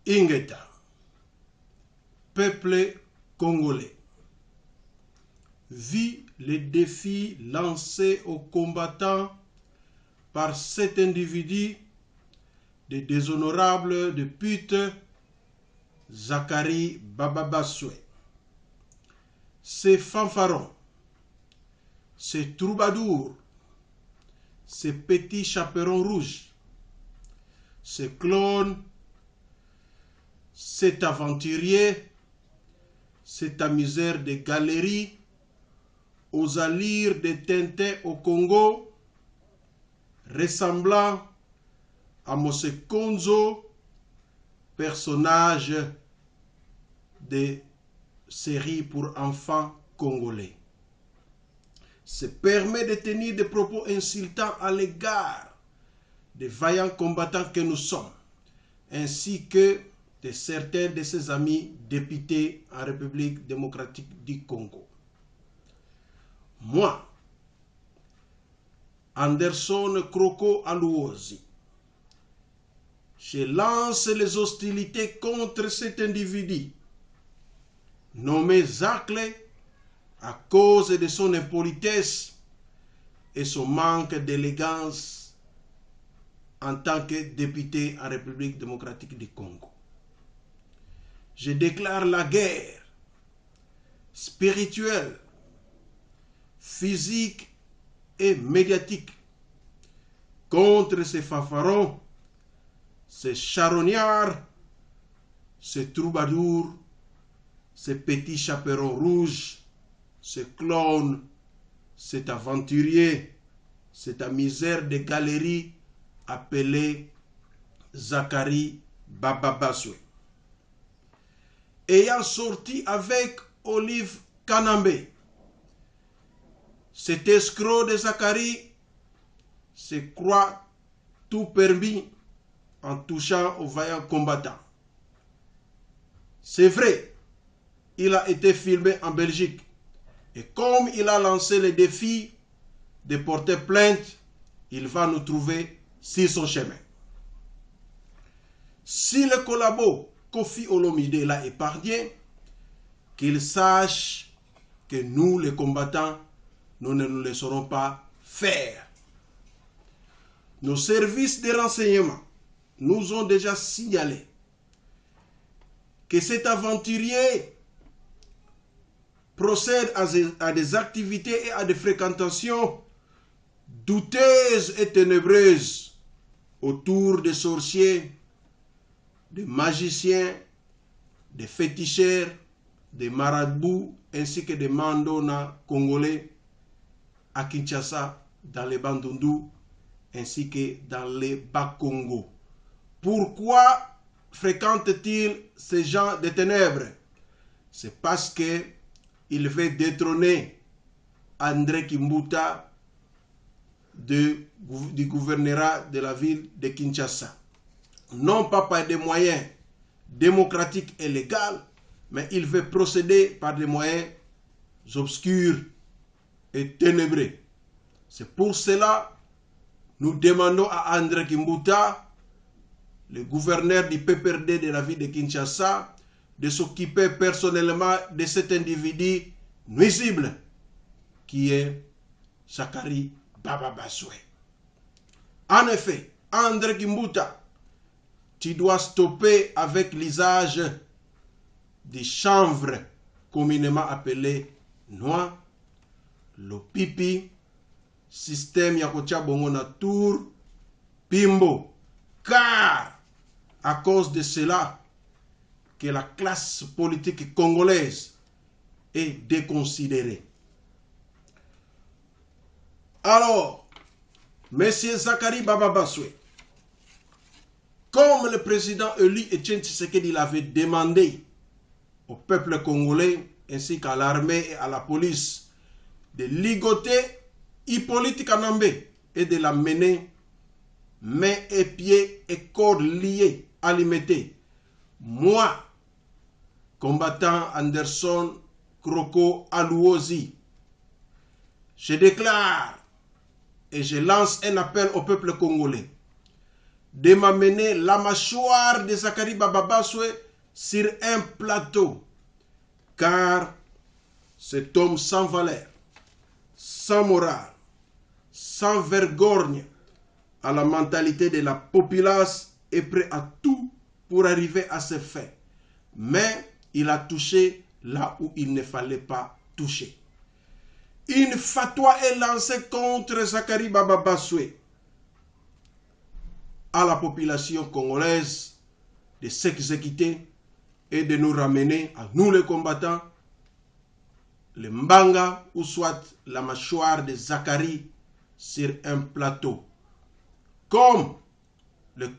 Ingeta, peuple congolais, vit les défis lancés aux combattants par cet individu de déshonorable de pute, Zakari Bababasoué. Ces fanfarons, ces troubadours, ces petits chaperons rouges, ces clones, cet aventurier, cet amuseur de galeries, aux allures de Tintin au Congo, ressemblant à Mose Konzo, personnage de série pour enfants congolais, se permet de tenir des propos insultants à l'égard des vaillants combattants que nous sommes, ainsi que de certains de ses amis députés en République démocratique du Congo. Moi, Anderson Kroko Aluosi, je lance les hostilités contre cet individu, nommé Zacle, à cause de son impolitesse et son manque d'élégance en tant que député en République démocratique du Congo. Je déclare la guerre spirituelle, physique et médiatique contre ces fanfarons, ces charognards, ces troubadours, ces petits chaperons rouges, ces clones, cet aventurier, cet amuseur de galeries appelé Zakari Bababasoué. Ayant sorti avec Olive Kanambe, cet escroc de Zakari se croit tout permis en touchant aux vaillants combattants. C'est vrai, il a été filmé en Belgique. Et comme il a lancé le défi de porter plainte, il va nous trouver sur son chemin. Si le collabo Kofi Olomide l'a épargné, qu'il sache que nous, les combattants, nous ne nous laisserons pas faire. Nos services de renseignement nous ont déjà signalé que cet aventurier procède à des activités et à des fréquentations douteuses et ténébreuses autour des sorciers, des magiciens, des féticheurs, des marabouts ainsi que des mandona congolais à Kinshasa, dans les Bandundu ainsi que dans les Bas-Congo. Pourquoi fréquente-t-il ces gens de ténèbres? C'est parce que il veut détrôner André Kimbuta du gouvernorat de la ville de Kinshasa. Non pas par des moyens démocratiques et légaux, mais il veut procéder par des moyens obscurs et ténébreux. C'est pour cela que nous demandons à André Kimbuta, le gouverneur du PPRD de la ville de Kinshasa, de s'occuper personnellement de cet individu nuisible qui est Zakari Bababasoué. En effet, André Kimbuta, tu dois stopper avec l'usage des chanvres communément appelées noix, le pipi, système yakotia bongo na tour, pimbo, car à cause de cela que la classe politique congolaise est déconsidérée. Alors, M. Zakari Bababasoué, comme le président élu Etienne Tshisekedi l'avait demandé au peuple congolais ainsi qu'à l'armée et à la police de ligoter Hippolyte Kanambe et de l'amener mains et pieds et corps liés, alimentés. Moi, combattant Anderson Kroko Aluosi, je déclare et je lance un appel au peuple congolais de m'amener la mâchoire de Zakari Bababaswe sur un plateau, car cet homme sans valeur, sans morale, sans vergogne, à la mentalité de la populace, est prêt à tout pour arriver à ses fins. Mais il a touché là où il ne fallait pas toucher. Une fatwa est lancée contre Zakari Bababaswe à la population congolaise de s'exécuter et de nous ramener à nous les combattants, le mbanga ou soit la mâchoire de Zakari sur un plateau. Comme les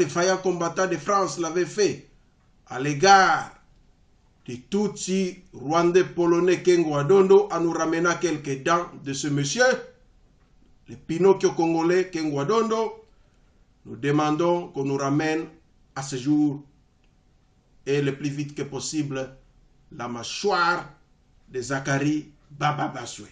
faillants combattants de France l'avaient fait à l'égard de Tutsi, Rwandais, Polonais, Kengwa Dondo, en nous ramenant quelques dents de ce monsieur, le Pinocchio congolais Kengwa Dondo. Nous demandons qu'on nous ramène à ce jour et le plus vite que possible la mâchoire de Zakari Bababaswe.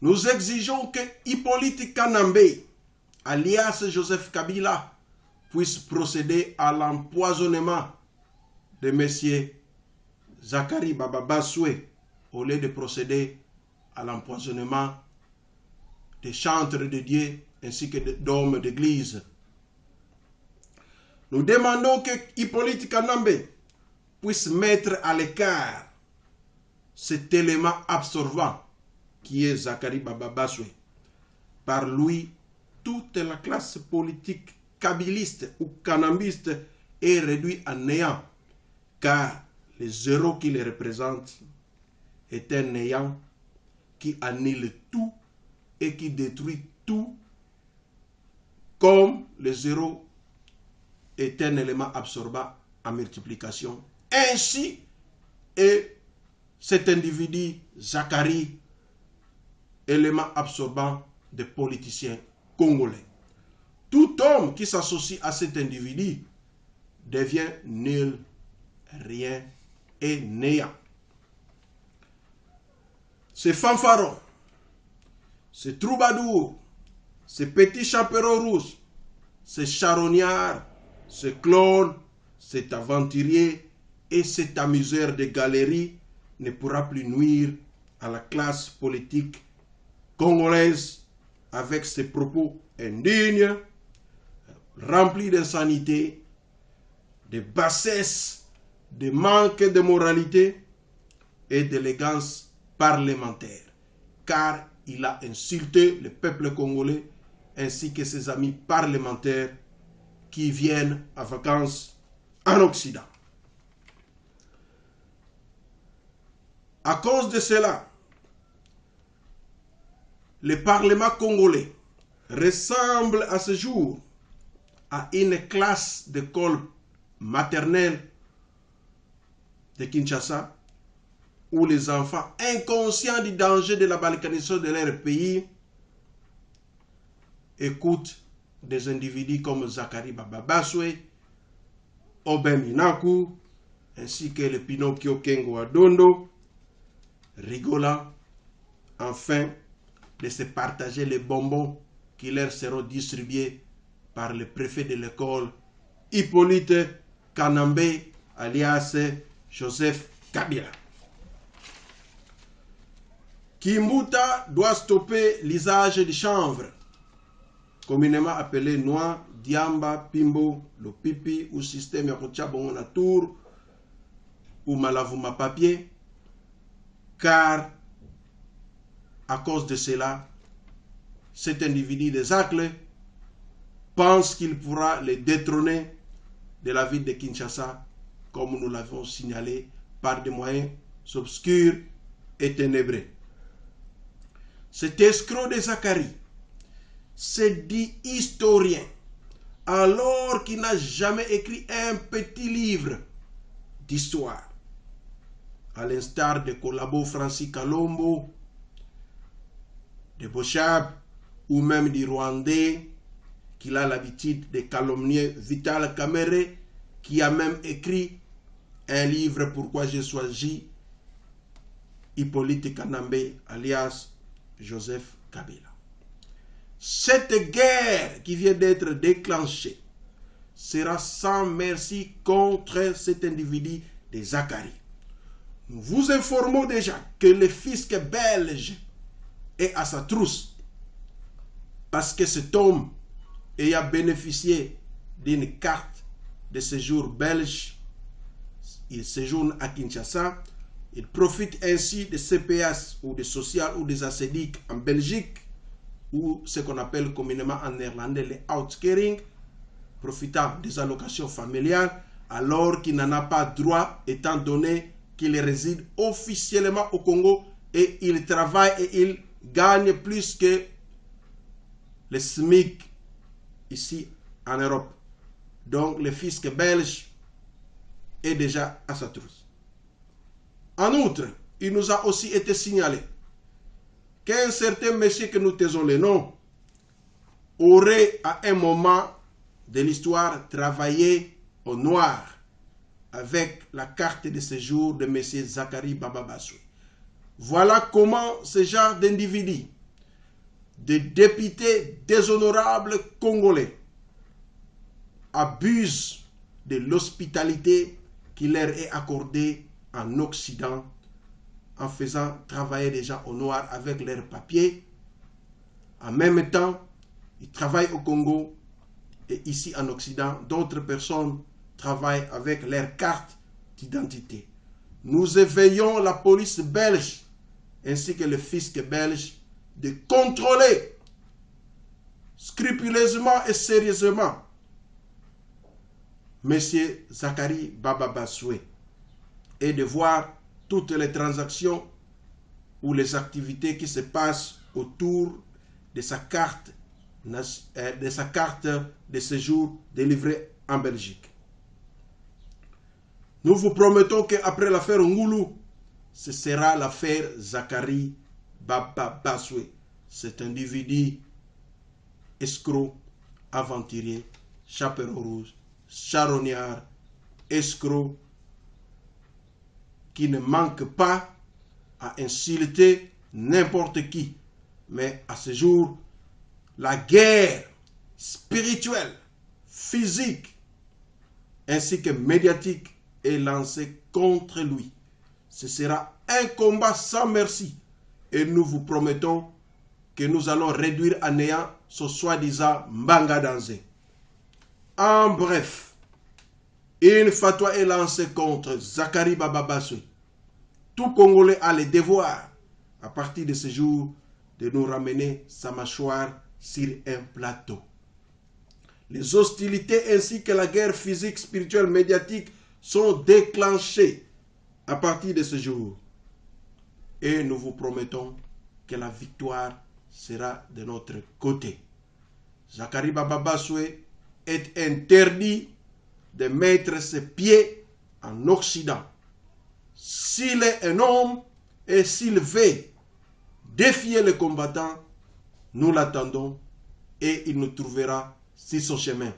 Nous exigeons que Hippolyte Kanambe, alias Joseph Kabila, puisse procéder à l'empoisonnement de M. Zakari Bababaswe au lieu de procéder à l'empoisonnement des chantres de Dieu ainsi que d'hommes d'église. Nous demandons que Hippolyte Kanambe puisse mettre à l'écart cet élément absorbant qui est Zakari Bababaswe. Par lui, toute la classe politique kabiliste ou kanambiste est réduite à néant, car le zéro qui les représente est un néant qui annule tout et qui détruit tout, comme le zéro est un élément absorbant en multiplication. Ainsi est cet individu, Zakari, élément absorbant des politiciens congolais. Tout homme qui s'associe à cet individu devient nul, rien et néant. Ces fanfarons, ces troubadours, ces petits chaperons rouges, ces charognards, ces clones, cet aventurier et cet amuseur de galeries ne pourra plus nuire à la classe politique congolaise avec ses propos indignes, remplis d'insanité, de bassesse, de manque de moralité et d'élégance parlementaire, car il a insulté le peuple congolais ainsi que ses amis parlementaires qui viennent en vacances en Occident. À cause de cela, le Parlement congolais ressemble à ce jour à une classe d'école maternelle de Kinshasa où les enfants inconscients du danger de la balkanisation de leur pays écoutent des individus comme Zakari Bababaswe, Obem Inaku, ainsi que le Pinocchio Kengwa Dondo, rigolant enfin de se partager les bonbons qui leur seront distribués par le préfet de l'école, Hippolyte Kanambe, alias Joseph Kabila. Kimbuta doit stopper l'usage du chanvre, communément appelé noix, diamba, pimbo, le pipi ou système yakuchabongo na tour ou malavuma papier, car à cause de cela, cet individu des Acles pense qu'il pourra les détrôner de la ville de Kinshasa, comme nous l'avons signalé, par des moyens obscurs et ténébreux. Cet escroc de Zakari se dit historien, alors qu'il n'a jamais écrit un petit livre d'histoire, à l'instar de Kolabo Francis Kalombo, de Bochab ou même du Rwandais qu'il a l'habitude de calomnier, Vital Kamerhe, qui a même écrit un livre Pourquoi j'ai choisi Hippolyte Kanambe alias Joseph Kabila. Cette guerre qui vient d'être déclenchée sera sans merci contre cet individu de Zacharie. Nous vous informons déjà que le fisc belge est à sa trousse parce que cet homme ayant bénéficié d'une carte de séjour belge, il séjourne à Kinshasa, il profite ainsi de CPS ou de social ou des assédiques en Belgique, ou ce qu'on appelle communément en néerlandais les outkering, profitant des allocations familiales alors qu'il n'en a pas droit étant donné qu'il réside officiellement au Congo et il travaille et il gagne plus que le SMIC ici en Europe. Donc le fisc belge est déjà à sa trousse. En outre, il nous a aussi été signalé qu'un certain monsieur que nous taisons le nom aurait à un moment de l'histoire travaillé au noir avec la carte de séjour de M. Zacharie Baba-Basoui. Voilà comment ce genre d'individus, de députés déshonorables congolais, abusent de l'hospitalité qui leur est accordée en Occident en faisant travailler des gens au noir avec leurs papiers. En même temps, ils travaillent au Congo et ici en Occident, d'autres personnes travaillent avec leurs cartes d'identité. Nous éveillons la police belge ainsi que le fisc belge de contrôler scrupuleusement et sérieusement M. Zacharie Baba-Basoui et de voir toutes les transactions ou les activités qui se passent autour de sa carte de séjour délivrée en Belgique. Nous vous promettons qu'après l'affaire Ngoulou, ce sera l'affaire Zacharie Baba-Basoui. Cet individu escroc, aventurier, chaperon rouge, charognard, escroc, qui ne manque pas à insulter n'importe qui. Mais à ce jour, la guerre spirituelle, physique, ainsi que médiatique est lancée contre lui. Ce sera un combat sans merci. Et nous vous promettons que nous allons réduire à néant ce soi-disant Mbanga Danzé. En bref, une fatwa est lancée contre Zacharie Baba-Basoui. Tout Congolais a le devoir, à partir de ce jour, de nous ramener sa mâchoire sur un plateau. Les hostilités ainsi que la guerre physique, spirituelle, médiatique sont déclenchées à partir de ce jour. Et nous vous promettons que la victoire sera de notre côté. Zacharie Baba-Basoui est interdit de mettre ses pieds en Occident. S'il est un homme et s'il veut défier les combattants, nous l'attendons et il nous trouvera sur son chemin.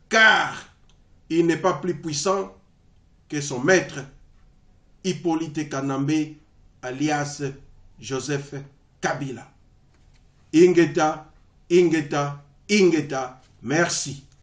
Car il n'est pas plus puissant que son maître, Hippolyte Kanambe, alias Joseph Kabila. Ingeta, Ingeta, Ingeta, merci.